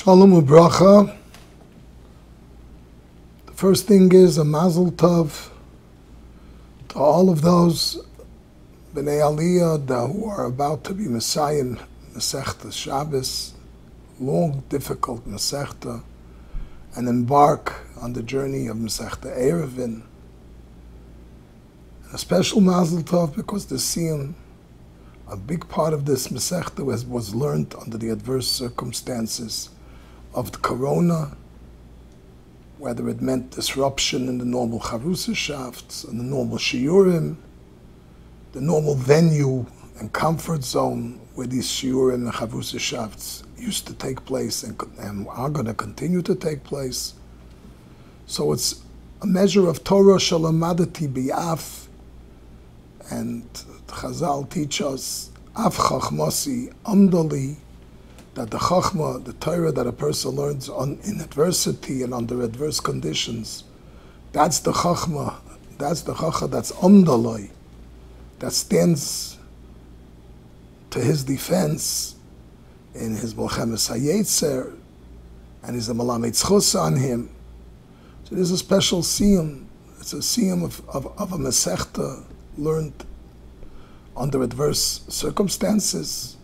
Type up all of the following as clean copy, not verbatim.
Shalom u'bracha. The first thing is a mazel tov to all of those b'nei Aliyah who are about to be Messiah Masechta Shabbos, long, difficult Masechta, and embark on the journey of Masechta Erevin. A special mazel tov because the siyum, a big part of this Masechta was learned under the adverse circumstances of the Corona, whether it meant disruption in the normal Charusashafts and the normal Shiurim, the normal venue and comfort zone where these Shiurim and Charusashafts used to take place and are going to continue to take place. So it's a measure of Torah shalamadati bi'af, and Chazal teach us, Af Chachmasi Amdali, that the Chachma, the Torah that a person learns in adversity and under adverse conditions, that's the Chachma, that's Amdalai, that stands to his defense in his Melchemes HaYetzer, and is a Melamed Zchus on him. So there's a special siyum. It's a siyum of a Masechta learned under adverse circumstances.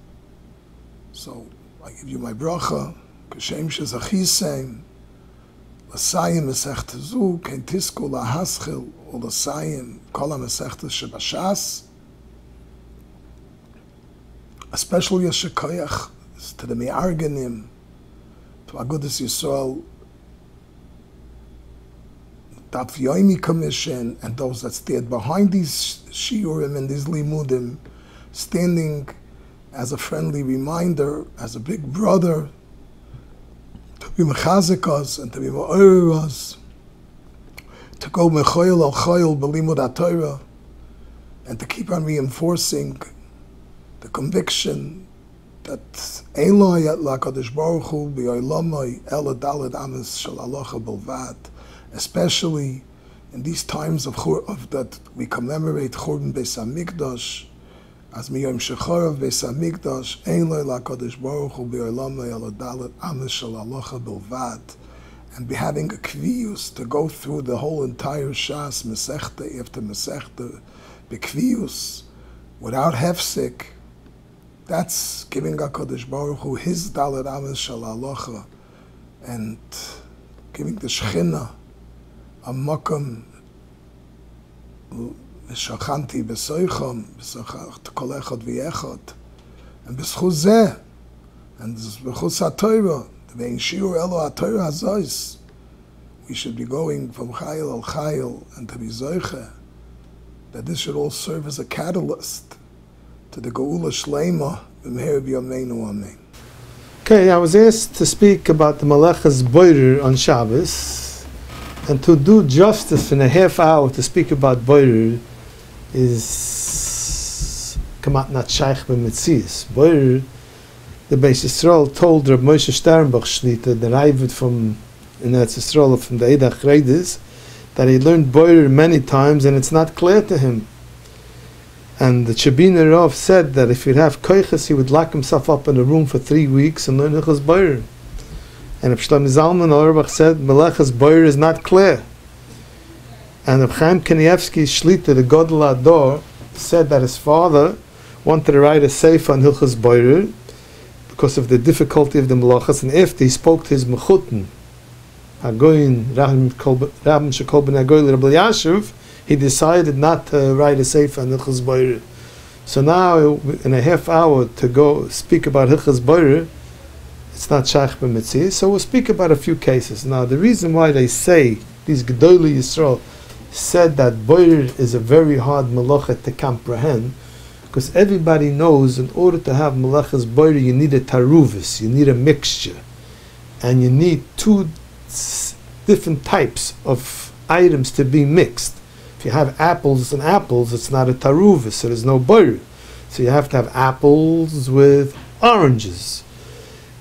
So I give you my bracha, Kashem Shezachisem, L'sayim Masechta Zu, Kein Tisku Lahaschil, or L'sayim Kol HaMasechta Shebashas. A special Yeshikoyach is to the Me'arganim, to Agudas Yisrael, Daf Yomi Commission, and those that stand behind these shiurim and these limudim, standing as a friendly reminder, as a big brother, to be mechazik us and to be ma'orer us, to go mechoyel al choyel b'limud HaTorah, and to keep on reinforcing the conviction that Eloi at LaKadosh Baruch Hu b'yoylamai ela daled ames shel halacha bilvad, especially in these times of that we commemorate Churban Beis Hamikdash, as miyom shecharav Beis Hamikdash, ein lo LaKadosh Baruch Hu b'olamay ala dalet ames shel halacha bilvad, and be having a kviyus to go through the whole entire Shas Masechta after Masechta b'kviyus without hefsek. That's giving HaKadosh Baruch Hu his dalet ames shel halacha and giving the Shechina a makam shachanti b'soicham b'soichat kol echad v'yechad, and b'schus zeh and b'schus HaTorah v'ein shiur elo HaTorah hazois, we should be going from chayil al chayil and to be zoiche, that this should all serve as a catalyst to the geula shleima b'meher b'yameinu amen. Okay, I was asked to speak about the Malachas Bורer on Shabbos, and to do justice in a half hour to speak about Bורer is kamat not shaykh b'metzias. Bורer, the Beis Yisrael told Rabbi Moshe Sternbach Shlita, the Ravid from in Eretz Yisrael from the Eidach Reidis, that he learned Bורer many times and it's not clear to him. And the Chabina Rav said that if he'd have koiches, he would lock himself up in a room for 3 weeks and learn Hilchos Bורer. And Reb Shlomo Zalman Auerbach said Malachas Bורer is not clear. And Reb Chaim Kanievsky Shlita, the Gadol Ador, said that his father wanted to write a sefer on Hilchos Bורer because of the difficulty of the Malachas, and after he spoke to his Mechutin, Hagoyin Rabbi Shekol ben Hagoyin Rabbi Yashuv, he decided not to write a sefer on Hilchos Bורer. So now, in a half hour to go speak about Hilchos Bורer, it's not shaykh b'metzias, so we'll speak about a few cases. Now, the reason why they say, these Gedolei Yisrael said that Bórer is a very hard malacha to comprehend, because everybody knows in order to have malachas Bórer, you need a taruvis, you need a mixture, and you need two different types of items to be mixed. If you have apples and apples, it's not a taruvis, so there's no Bórer. So you have to have apples with oranges.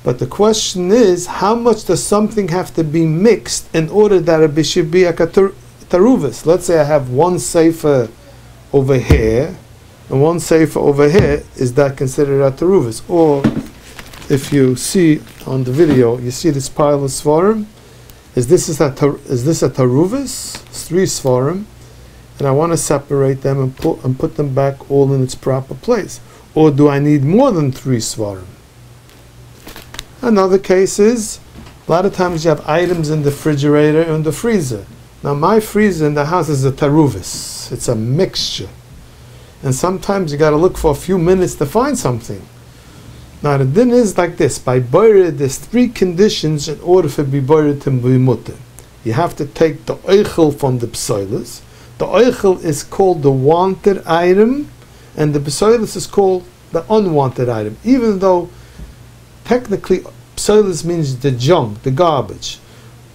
But the question is, how much does something have to be mixed in order that it should be a taruvis? Let's say I have one sefer over here and one sefer over here. Is that considered a taruvis? Or if you see on the video, you see this pile of svarim. Is this a taruvis? It's 3 svarim, and I want to separate them and put them back all in its proper place. Or do I need more than 3 svarim? Another case is, a lot of times you have items in the refrigerator and the freezer. Now my freezer in the house is a taruvis. It's a mixture. And sometimes you got to look for a few minutes to find something. Now the din is like this. By bורר, there's 3 conditions in order for bורר to be mutter. You have to take the oichel from the psoilus. The oichel is called the wanted item, and the psoilus is called the unwanted item. Even though technically psoilus means the junk, the garbage.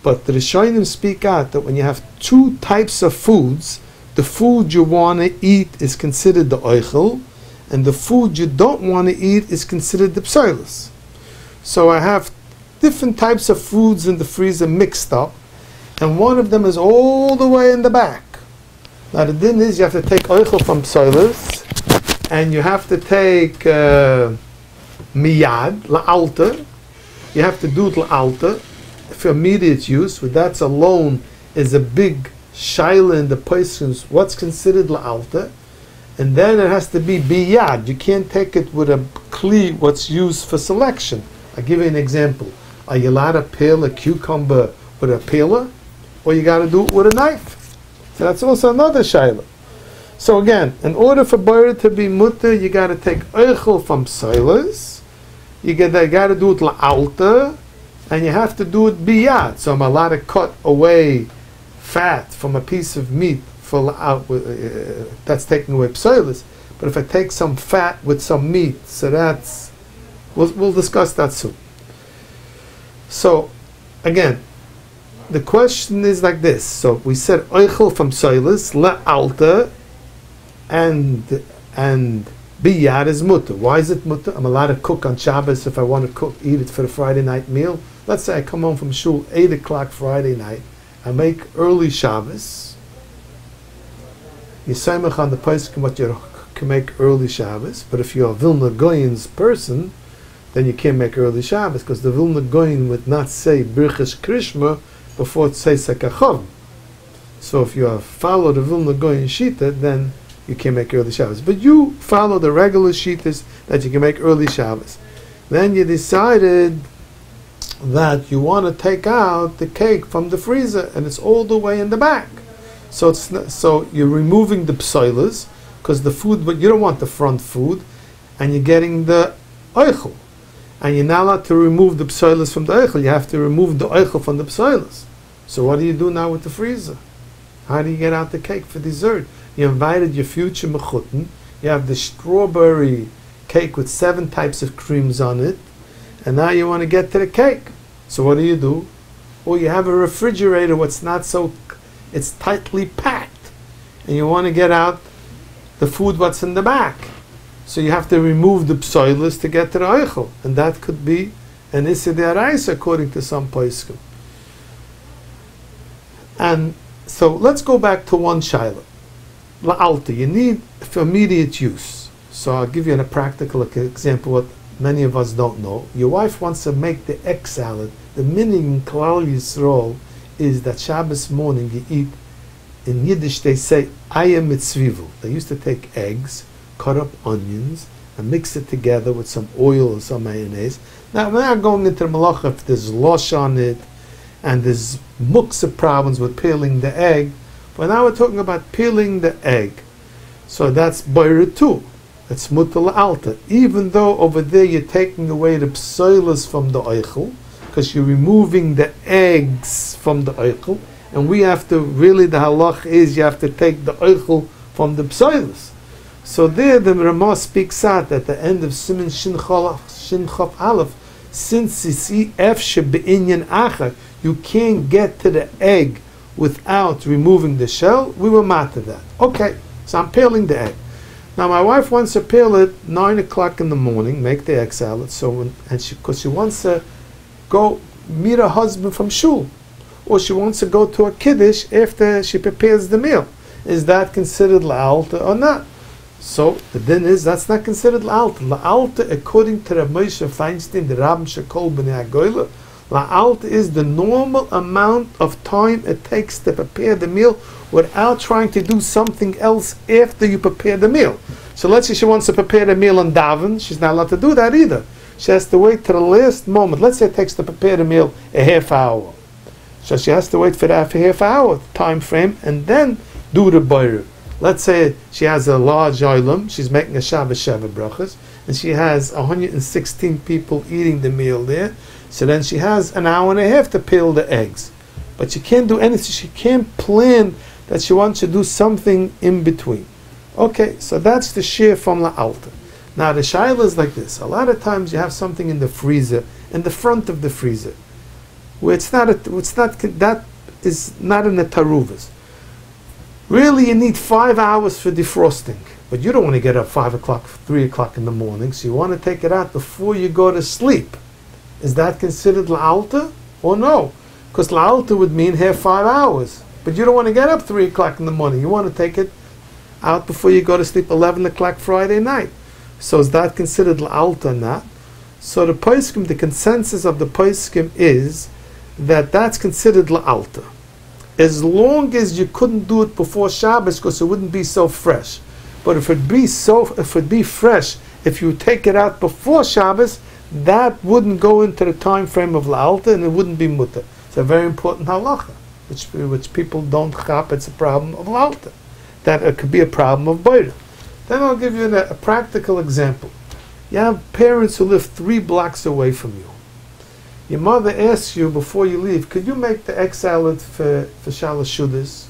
But the Rishonim speak out that when you have 2 types of foods, the food you want to eat is considered the oichel, and the food you don't want to eat is considered the psoilus. So I have different types of foods in the freezer mixed up, and one of them is all the way in the back. Now the din is you have to take oichel from psoilus, and you have to take miyad, la'alta. You have to do it la'alta for immediate use. With that alone is a big shaila in the persons what's considered la'alta. And then it has to be biyad. You can't take it with a kli, what's used for selection. I'll give you an example. Are you allowed to peel a cucumber with a peeler? Or you got to do it with a knife? So that's also another shaila. So again, in order for bórer to be mutter, you got to take oichel from psoilus. You got to do it la'alta, and you have to do it biyad. So I'm allowed to cut away fat from a piece of meat. That's taking away psoilus. But if I take some fat with some meat, so that's we'll discuss that soon. So again, the question is like this. So we said oichel from psoilus, la'alta, and biyad is mutter. Why is it mutter? I'm allowed to cook on Shabbos if I want to eat it for the Friday night meal. Let's say I come home from shul 8 o'clock Friday night. I make early Shabbos. You saimach on the poskim what you can make early Shabbos, but if you're a Vilna Goyen's person, then you can't make early Shabbos, because the Vilna Goyen would not say Birchas Krishma before it says Sekachov. So if you follow the Vilna Goyen Shita, then you can't make early Shabbos. But you follow the regular Shitas that you can make early Shabbos. Then you decided that you want to take out the cake from the freezer, and it's all the way in the back. So you're removing the psoilus, because the food, but you don't want the front food, and you're getting the oichel. And you're not allowed to remove the psoilus from the oichel. You have to remove the oichel from the psoilus. So what do you do now with the freezer? How do you get out the cake for dessert? You invited your future mechutin. You have the strawberry cake with 7 types of creams on it, and now you want to get to the cake. So what do? Well, you have a refrigerator what's not so, it's tightly packed, and you want to get out the food what's in the back. So you have to remove the psoilus to get to the oichel, and that could be an issur d'oraisa according to some poskim. And so let's go back to one shaila. La'alta, you need for immediate use. So I'll give you a practical example what many of us don't know. Your wife wants to make the egg salad. The meaning in Klal Yisrael is that Shabbos morning you eat, in Yiddish they say ayah mitzvivel. They used to take eggs, cut up onions, and mix it together with some oil or some mayonnaise. Now we're not going into the malacha if there's losh on it, and there's muksa problems with peeling the egg. But now we're talking about peeling the egg. So that's bórer too. It's mutter la'alta. Even though over there you're taking away the psoilus from the oichel, because you're removing the eggs from the oichel, and we have to, really the halach is you have to take the oichel from the psoilus. So there the Ramah speaks out at the end of Siman Shin Chof Aleph, since you see efshe be'inyan achar, you can't get to the egg without removing the shell, we will matter that. Okay, so I'm peeling the egg. Now my wife wants to peel it 9 o'clock in the morning, make the egg salad, because she wants to go meet her husband from shul, or she wants to go to a kiddush after she prepares the meal. Is that considered la'alta or not? So the din is that's not considered la'alta. La'alta, according to Rabbi Moshe Feinstein, the Rabbi Shekol B'nei Hagoyla, la'alta is the normal amount of time it takes to prepare the meal without trying to do something else after you prepare the meal. So let's say she wants to prepare the meal and daven, she's not allowed to do that either. She has to wait to the last moment. Let's say it takes to prepare the meal a half hour. So she has to wait for that half hour time frame and then do the bורר. Let's say she has a large oilam, she's making a Shabbos Sheva brachas, and she has 116 people eating the meal there. So then she has an hour and a half to peel the eggs. But she can't do anything, she can't plan that she wants to do something in between. Okay, so that's the share from la'alta. Now the shaila is like this. A lot of times you have something in the freezer, in the front of the freezer, where that is not in the taruvas. Really, you need 5 hours for defrosting, but you don't want to get up 5 o'clock, 3 o'clock in the morning, so you want to take it out before you go to sleep. Is that considered la'alta or no? Because la'alta would mean have 5 hours, but you don't want to get up 3 o'clock in the morning. You want to take it out before you go to sleep 11 o'clock Friday night. So is that considered la'alta or not? So the poskim, the consensus of the poskim is that that's considered la'alta. As long as you couldn't do it before Shabbos because it wouldn't be so fresh. But if it'd be fresh, if you take it out before Shabbos, that wouldn't go into the time frame of la'alta and it wouldn't be mutter. It's a very important halacha, which people don't chap. It's a problem of la'alta. That it could be a problem of bורer. Then I'll give you a practical example. You have parents who live 3 blocks away from you. Your mother asks you before you leave, could you make the egg salad for shalosh shudas?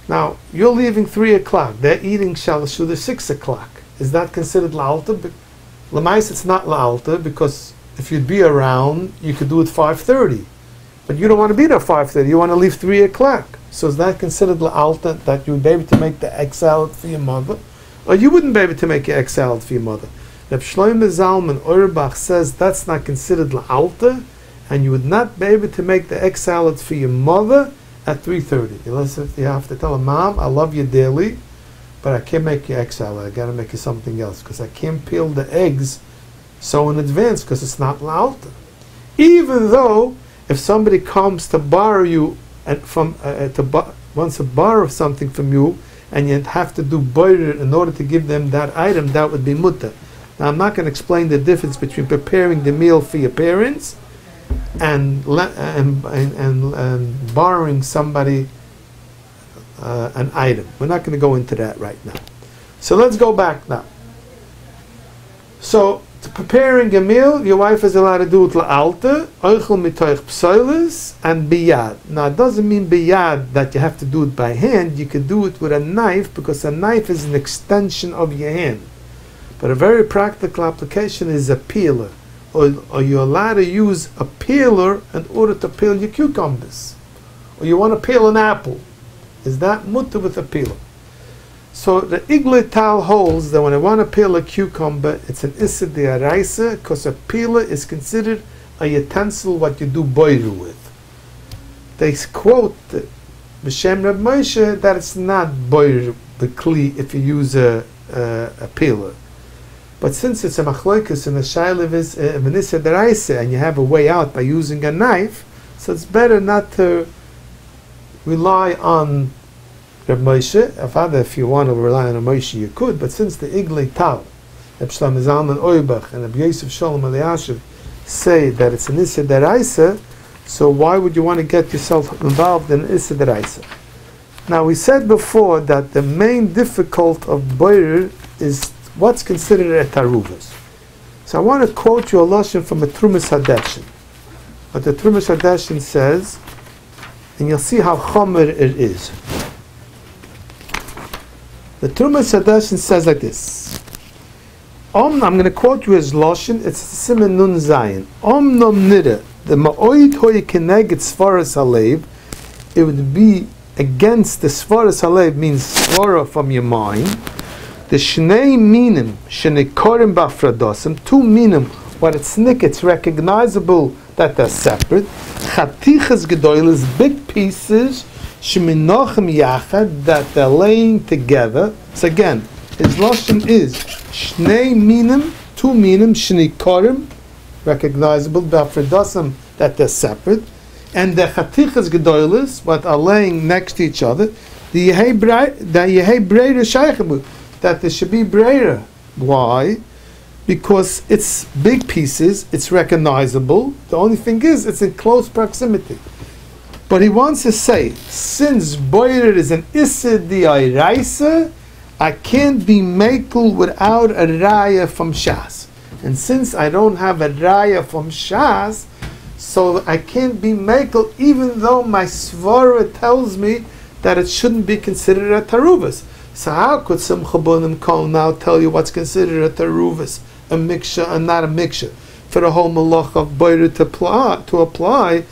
Now, you're leaving 3 o'clock. They're eating shalosh shudas 6 o'clock. Is that considered la'alta? L'mais, it's not la'alta, because if you'd be around, you could do it 5:30. But you don't want to be there 5:30. You want to leave 3 o'clock. So is that considered la'alta, that you would be able to make the egg salad for your mother? Or you wouldn't be able to make your egg salad for your mother? Reb Shlomo Zalman Auerbach says that's not considered la'alta, and you would not be able to make the egg salad for your mother at 3:30. You have to tell her, Mom, I love you dearly, but I can't make you egg salad. I got to make you something else because I can't peel the eggs so in advance because it's not la'alta. Even though if somebody comes to borrow you and wants to borrow something from you, and you have to do bórer in order to give them that item, that would be mutter. Now I'm not going to explain the difference between preparing the meal for your parents and borrowing somebody an item. We're not going to go into that right now. So let's go back now. So to preparing a meal, your wife is allowed to do it la'alta, oichel mitoich psoilis, and biyad. Now it doesn't mean biyad that you have to do it by hand. You could do it with a knife because a knife is an extension of your hand. But a very practical application is a peeler. Or you're allowed to use a peeler in order to peel your cucumbers. Or you want to peel an apple. Is that mutter with a peeler? So the Iglay Tal holds that when I want to peel a cucumber, it's an issa d'oraisa because a peeler is considered a utensil what you do bórer with. They quote B'Shem Reb Moshe that it's not bórer b'kli if you use a peeler. But since it's a machloikus and a shaylev is an issa d'oraisa and you have a way out by using a knife, so it's better not to rely on Reb Moshe. If you want to rely on a Moshe, you could, but since the Iglay Tal, Reb Shlomo Zalman Auerbach and Reb Yosef Shalom Eliashiv say that it's an issa d'oraisa, so why would you want to get yourself involved in issa d'oraisa? Now we said before that the main difficult of bórer is what's considered a taruvas. So I want to quote you a lashon from a Trumas Hadeshin. What the Trumas Hadeshin says, and you'll see how chomer it is. The Trumas Hadeshin says like this. I'm going to quote you as lashon. It's Siman Nun Zayin. Nom nida the ma'oid hoy keneged svaras halev. It would be against the svaras halev, means svara from your mind. The shnei minim shenikorim bafradosim, 2 minim, what it's nick, it's recognizable that they're separate. Chatichas gedoilas, big pieces, sheminochem yachad, that they're laying together. So again, his lashon is shnei minim, two minim, shnei korim, recognizable, b'afredasim, that they're separate, and the chatichas gedoilis, what are laying next to each other, the yehei breira shaychabu, that there should be breira. Why? Because it's big pieces, it's recognizable. The only thing is, it's in close proximity. But he wants to say, since boirer is an issa di'iraisa, I can't be mekel without a raya from Shas. And since I don't have a raya from Shas, so I can't be mekel even though my svara tells me that it shouldn't be considered a taruvas. So how could Simcha Bunim Cohen now tell you what's considered a taruvas, a mixture and not a mixture, for the whole malach of boirer to apply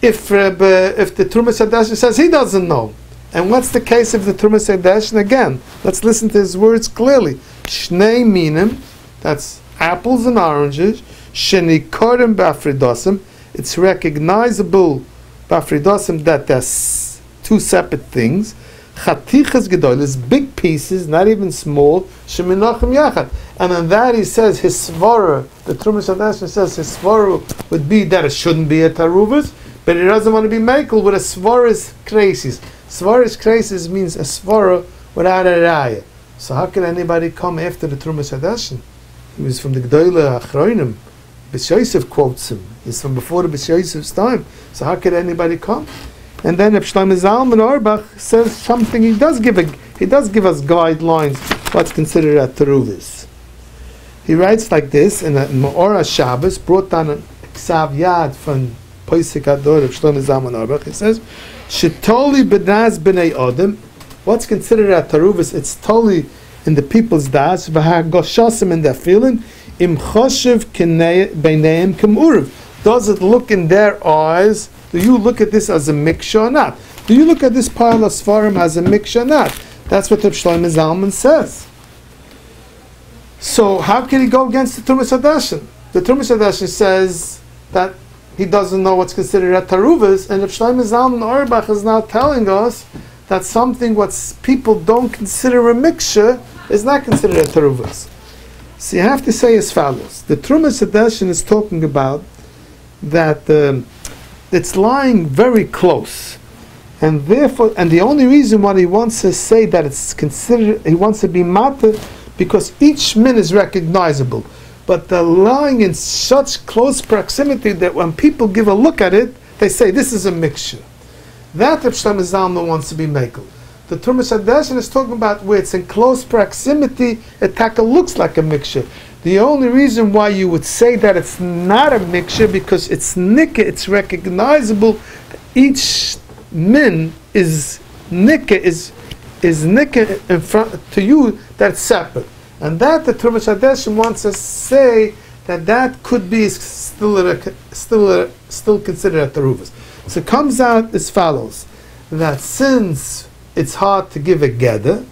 if the Trumas Hadashin says he doesn't know? And what's the case of the Trumas Hadashin? Again, let's listen to his words clearly. Shnei minim, that's apples and oranges. Sheni korim b'afridosim, it's recognizable b'afridosim that there's two separate things. Chatichas gedolis, big pieces, not even small. Sheminachim yachad, and on that he says his svara. The Trumas Hadashin says his svara would be that it shouldn't be a taruvas, but he doesn't want to be mekel with a svaras kresis. Svaras kresis means a svara without a raya. So how can anybody come after the Trumas Hadashin? He was from the Gdoila Achroinim. B'Yosef quotes him. He's from before the B'Yosef's time. So how could anybody come? And then Reb Shlomo Zalman Auerbach says something. He does give us guidelines what's considered a teruvis. He writes like this in a Me'ora Shabbos, brought down a Ksav Yad from Poisik Ador of Shlomo Zalman Auerbach. He says, "Shetoli b'naz b'nei Odom." What's considered a teruvis? It's totally in the people's das, v'hagoshasim in their feeling, im choshev b'neim k'mu'urav. Does it look in their eyes? Do you look at this as a mikshah or not? Do you look at this pile of svarim as a mikshah or not? That's what Reb Shlomo Zalman says. So how can he go against the Trumas Hadashin? The Trumas Hadashin says that he doesn't know what's considered a taruvas, and Reb Shlomo Zalman Auerbach is now telling us that something what people don't consider a mikshah is not considered a taruvas. So you have to say as follows. The Trumas Hadashin is talking about that it's lying very close, and therefore, and the only reason why he wants to say that it's considered, he wants to be matter, because each min is recognizable, but they're lying in such close proximity that when people give a look at it, they say this is a mixture. That Reb Shlomo Zalman wants to be mekel. The Trumas Hadashin is talking about where it's in close proximity, it looks like a mixture. The only reason why you would say that it's not a mixture, because it's nikah, it's recognizable. Each min is nikah, is nikah in front to you, that's separate. And that the Trumas Hadashin wants to say that could be still considered a taruvas. So it comes out as follows, that since it's hard to give a geder,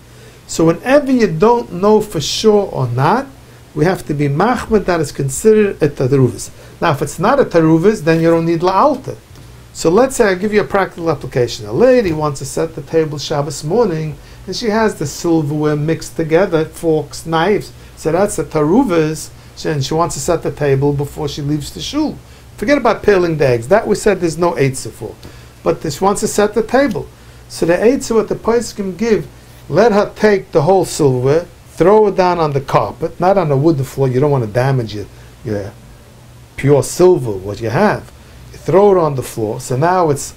so whenever you don't know for sure or not, we have to be machmed that is considered a taruvas. Now, if it's not a taruvas, then you don't need la'alta. So let's say I give you a practical application. A lady wants to set the table Shabbos morning, and she has the silverware mixed together, forks, knives. So that's a taruvas, and she wants to set the table before she leaves the shul. Forget about peeling the eggs. That we said there's no eitzah for. But she wants to set the table. So the eitzah what the poskim give, let her take the whole silverware, throw it down on the carpet, not on the wooden floor. You don't want to damage your pure silver, what you have. You throw it on the floor. So now it's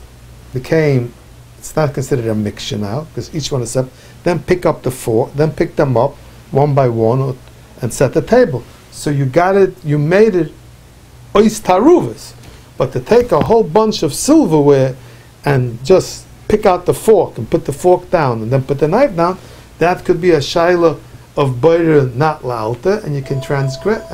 not considered a mixture now, because each one is separate. Then pick up the four, then pick them up one by one and set the table. So you made it ois taruvas. But to take a whole bunch of silverware and just pick out the fork and put the fork down and then put the knife down, that could be a shaila of boirer not la'alta, and you can transgress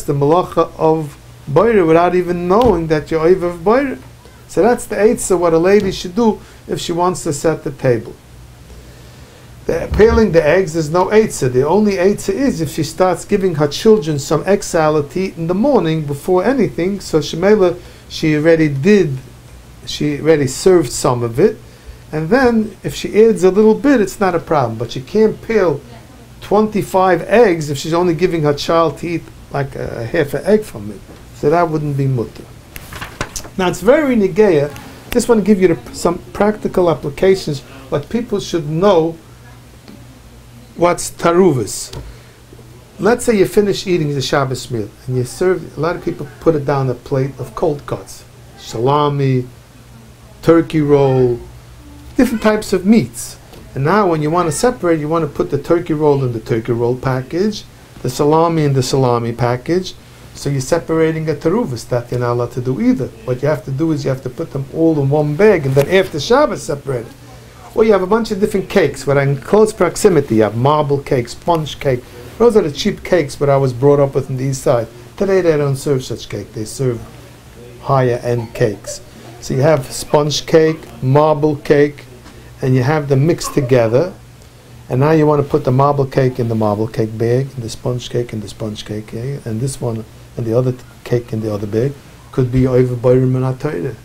the malacha of boirer without even knowing that you're over of boirer. So that's the eitzah what a lady should do if she wants to set the table. Peeling the eggs, there's no eitzah. The only eitzah is if she starts giving her children some egg salad to eat in the morning before anything. So Shemela, she already served some of it, And then, if she adds a little bit, it's not a problem. But she can't peel 25 eggs if she's only giving her child to eat like a half an egg from it. So that wouldn't be mutter. Now, it's very negeya. Just want to give you some practical applications, what people should know what's taruvas. Let's say you finish eating the Shabbos meal, and you serve, a lot of people put it down a plate of cold cuts. Salami, turkey roll, different types of meats. And now when you want to separate, you want to put the turkey roll in the turkey roll package, the salami in the salami package. So you're separating a taruvas that you're not allowed to do either. What you have to do is you have to put them all in one bag, and then after Shabbos separate it. Or you have a bunch of different cakes, but in close proximity. You have marble cake, sponge cake. Those are the cheap cakes that I was brought up with on the east side. Today they don't serve such cake. They serve higher end cakes. So you have sponge cake, marble cake, and you have them mixed together. And now you want to put the marble cake in the marble cake bag, and the sponge cake in the sponge cake bag, and this one and the other cake in the other bag. Could be over b'orer min haTorah,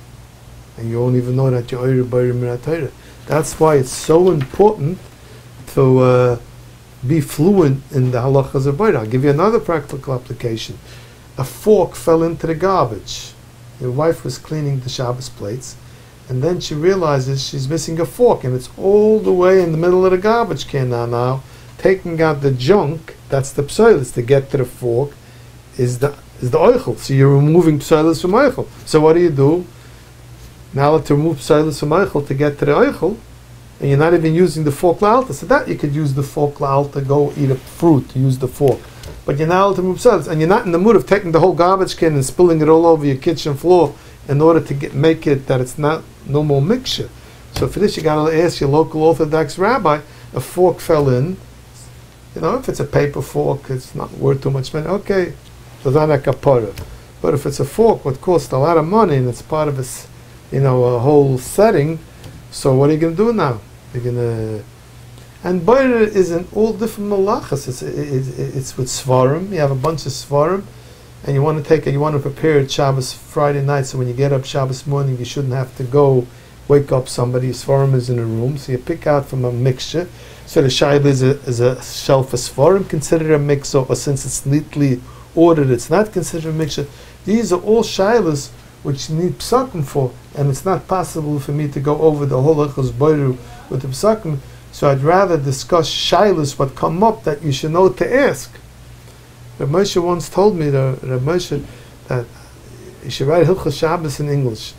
and you won't even know that you're over b'orer min haTorah. That's why it's so important to be fluent in the halachas of b'orer. I'll give you another practical application. A fork fell into the garbage. Your wife was cleaning the Shabbos plates, and then she realizes she's missing a fork, and it's all the way in the middle of the garbage can now. Taking out the junk, that's the psoilus, to get to the fork, is the oichel. So you're removing psoilus from oichel. So what do? Now to remove psoilus from oichel to get to the oichel, and you're not even using the fork la'alta. So that you could use the fork la'alta, go eat a fruit, use the fork. But you're not allowed to remove psoilus, and you're not in the mood of taking the whole garbage can and spilling it all over your kitchen floor in order to make it that it's not no more mixture. So for this you got to ask your local Orthodox rabbi. A fork fell in. You know, if it's a paper fork, it's not worth too much money. Okay, so that's not a kapara. But if it's a fork, what costs a lot of money, and it's part of a whole setting. So what are you going to do now? You're going to, and b'orer is in all different malachas. It's with svarim. You have a bunch of svarim, and you want to prepare it Shabbos Friday night. So when you get up Shabbos morning, you shouldn't have to go wake up somebody. Svarim is in a room, so you pick out from a mixture. So the shayla is a shelf of svarim, considered a mixture, or since it's neatly ordered, it's not considered a mixture. These are all shaylas which you need psakim for, and it's not possible for me to go over the whole halachas b'orer with the psakim. So I'd rather discuss shaylas what come up that you should know to ask. Rabbi Moshe once told me, Rabbi Moshe, that you should write Hilchos Shabbos in English.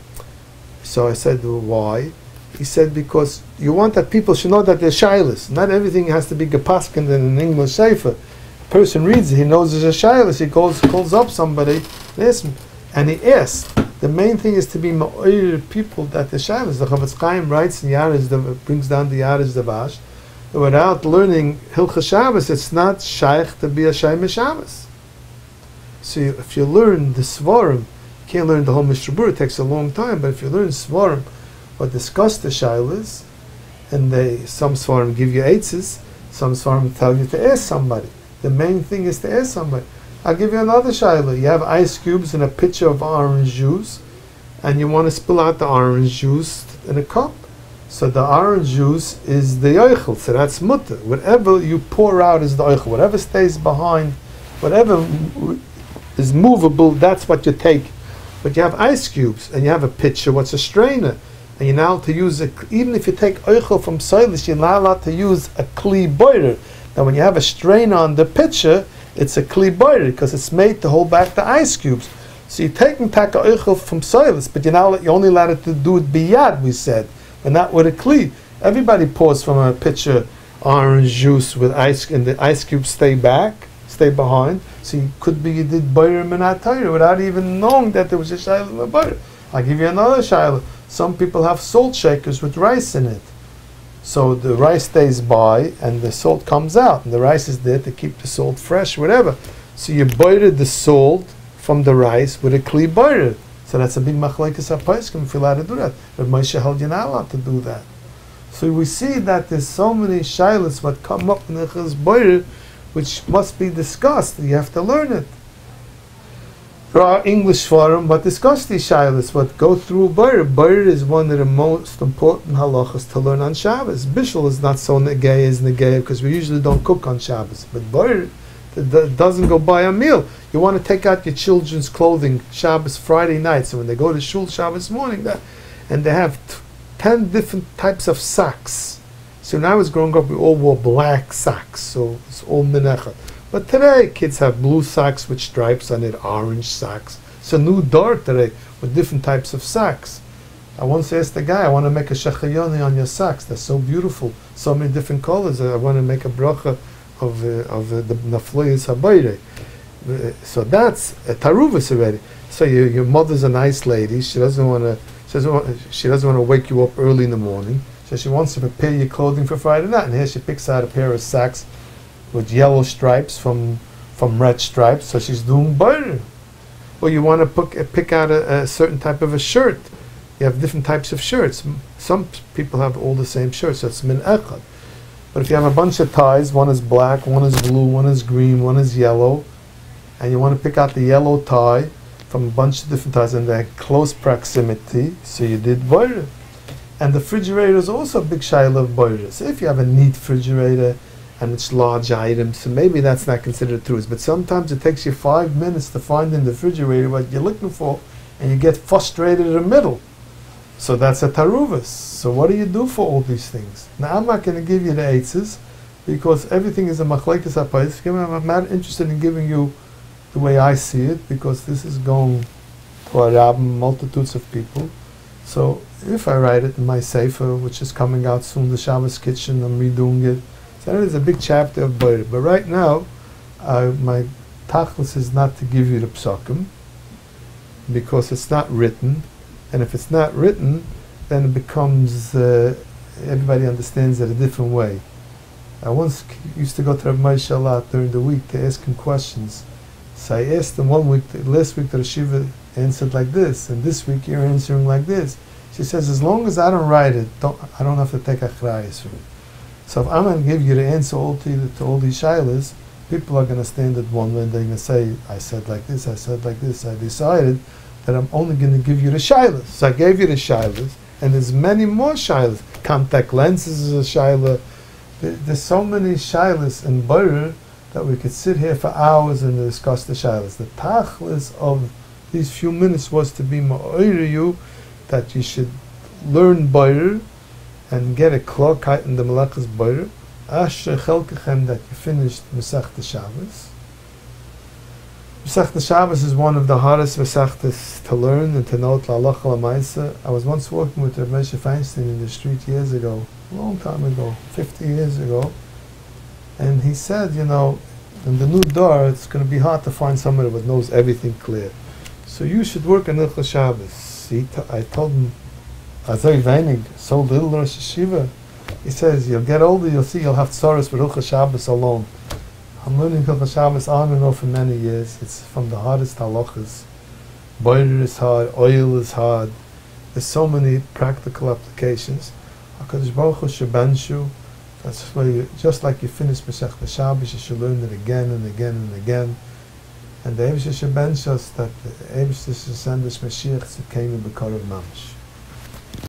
So I said, well, why? He said, because you want that people should know that they're shaylas. Not everything has to be gepaskened in an English sefer. A person reads it, he knows there's a shaylas, he calls up somebody, and he asks. The main thing is to be ma'oyer people that the shaylas. The Chavetz Chaim writes in brings down the Yaris Davash, that without learning Hilchos Shabbos, it's not shaykh to be a Shayme Shabbos. So if you learn the Svarim, you can't learn the whole Mishnah Berurah, it takes a long time, but if you learn Svarim, or discuss the shaylas, and some Svarim give you eitzes, some Svarim tell you to ask somebody. The main thing is to ask somebody. I'll give you another shayla. You have ice cubes in a pitcher of orange juice, and you want to spill out the orange juice in a cup. So the orange juice is the oichel, so that's mutter. Whatever you pour out is the oichel. Whatever stays behind, whatever is movable, that's what you take. But you have ice cubes, and you have a pitcher, what's a strainer? And you're not allowed to use even if you take oichel from soilish, you're not allowed to use a kli b'orer. Now when you have a strainer on the pitcher, it's a kli b'orer because it's made to hold back the ice cubes. So you're taking taka oichel from soilish, but you're only allowed to do it biyad, we said, but not with a kli. Everybody pours from a pitcher orange juice with ice, and the ice cubes stay behind. So you did b'orer min haTorah without even knowing that there was a shayla of b'orer. I'll give you another shayla. Some people have salt shakers with rice in it. So the rice stays by and the salt comes out. And the rice is there to keep the salt fresh, whatever. So you b'orer the salt from the rice with a kli b'orer. So that's a big machlekes haposkim if you're allowed to do that. But Moshe held you're not allowed to do that. So we see that there's so many shaylas what come up in the hilchos b'orer which must be discussed. You have to learn it. brought English for him, but discuss these shilas, but go through Bורer. Bורer is one of the most important halachas to learn on Shabbos. Bishul is not so negay as negay, because we usually don't cook on Shabbos. But Bórer doesn't go buy a meal. You want to take out your children's clothing Shabbos Friday night, so when they go to shul Shabbos morning, and they have 10 different types of socks. So when I was growing up, we all wore black socks, so it's all minechad. But today, kids have blue socks with stripes on it, orange socks. It's a new door today with different types of socks. I once asked the guy, I want to make a shachayoni on your socks. They're so beautiful, so many different colors. I want to make a bracha of the nafloyes habayre. So that's a taruvus already. So your mother's a nice lady. She doesn't want to wake you up early in the morning. So she wants to prepare your clothing for Friday night. And here she picks out a pair of socks with yellow stripes from red stripes, so she's doing Bórer. Or you want to pick out a certain type of a shirt. You have different types of shirts. Some people have all the same shirts, so it's min echad. But if you have a bunch of ties, one is black, one is blue, one is green, one is yellow, and you want to pick out the yellow tie from a bunch of different ties in their close proximity, so you did Bórer. And the refrigerator is also a big shayla of Bórer. So if you have a neat refrigerator, and it's large items, so maybe that's not considered truths. But sometimes it takes you 5 minutes to find in the refrigerator what you're looking for, and you get frustrated in the middle. So that's a taruvus. So what do you do for all these things? Now I'm not going to give you the eitzes, because everything is a machlekes hapayis. I'm not interested in giving you the way I see it, because this is going to a rabbi, multitudes of people. So if I write it in my sefer, which is coming out soon, the Shabbos Kitchen, I'm redoing it. There is a big chapter of Bórer, but right now, my tachlis is not to give you the psakim, because it's not written, and if it's not written, then it becomes, everybody understands it a different way. I once used to go to Rabbi Moshe a lot during the week to ask him questions. So I asked him one week, last week the Shiva answered like this, and this week you're answering like this. She says, as long as I don't write it, I don't have to take achrayus from it. So if I'm going to give you the answer to all these shilas, people are going to stand at one way and they're going to say, I said like this, I said like this, I decided that I'm only going to give you the shilas. So I gave you the shilas, and there's many more shilas. Contact lenses is a shilah. There's so many shilas in Bórer that we could sit here for hours and discuss the shilas. The tachlis of these few minutes was to be ma'oire you that you should learn Bórer and get a klokheit in the Malachas Bórer. Asher chelkechem that you finished Masechta Shabbos. Masechta Shabbos is one of the hardest Masechtas to learn and to know Halacha l'maisa. I was once walking with Rabbi Feinstein in the street years ago, a long time ago, 50 years ago, and he said, you know, in the new door, it's going to be hard to find somebody that knows everything clear. So you should work on Hilchos Shabbos. I told him, Azoi Weinig, so little Rosh Hashiva. He says, you'll get older, you'll see you'll have tzoros with Hilchos Shabbos alone. I'm learning Hilchos Shabbos on and off for many years. It's from the hardest halachas. Bórer is hard, oil is hard. There's so many practical applications. HaKadosh Baruch Hu shebanshu. That's why, just like you finish Masechta Shabbos, you should learn it again and again and again. And the Eibusha shebensh us that the Eibusha should send us Mashiach Tzidkeinu B'Karav Mamash.